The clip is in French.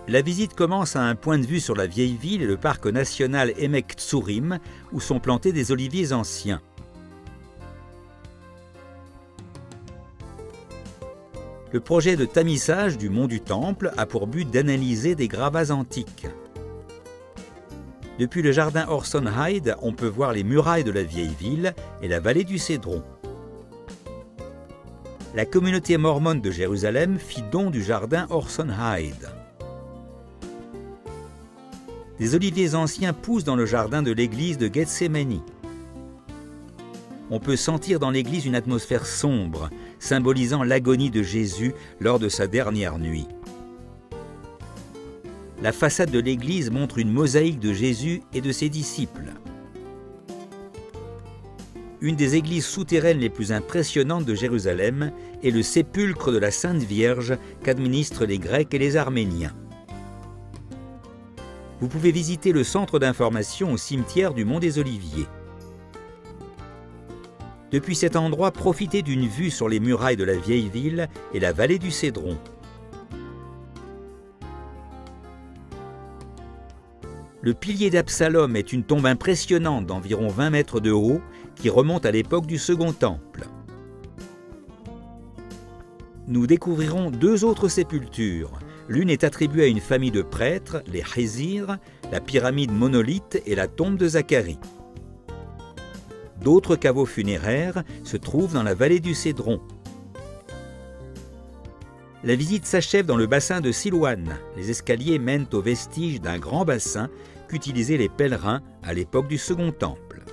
La visite commence à un point de vue sur la vieille ville et le parc national Emek Tzurim, où sont plantés des oliviers anciens. Le projet de tamissage du mont du Temple a pour but d'analyser des gravats antiques. Depuis le jardin Orson Hyde, on peut voir les murailles de la vieille ville et la vallée du Cédron. La communauté mormone de Jérusalem fit don du jardin Orson Hyde. Des oliviers anciens poussent dans le jardin de l'église de Gethsémani. On peut sentir dans l'église une atmosphère sombre, symbolisant l'agonie de Jésus lors de sa dernière nuit. La façade de l'église montre une mosaïque de Jésus et de ses disciples. Une des églises souterraines les plus impressionnantes de Jérusalem est le sépulcre de la Sainte Vierge qu'administrent les Grecs et les Arméniens. Vous pouvez visiter le centre d'information au cimetière du Mont des Oliviers. Depuis cet endroit, profitez d'une vue sur les murailles de la vieille ville et la vallée du Cédron. Le pilier d'Absalom est une tombe impressionnante d'environ 20 mètres de haut qui remonte à l'époque du Second Temple. Nous découvrirons deux autres sépultures. L'une est attribuée à une famille de prêtres, les Hézir, la pyramide monolithe et la tombe de Zacharie. D'autres caveaux funéraires se trouvent dans la vallée du Cédron. La visite s'achève dans le bassin de Silouane. Les escaliers mènent aux vestiges d'un grand bassin qu'utilisaient les pèlerins à l'époque du Second Temple.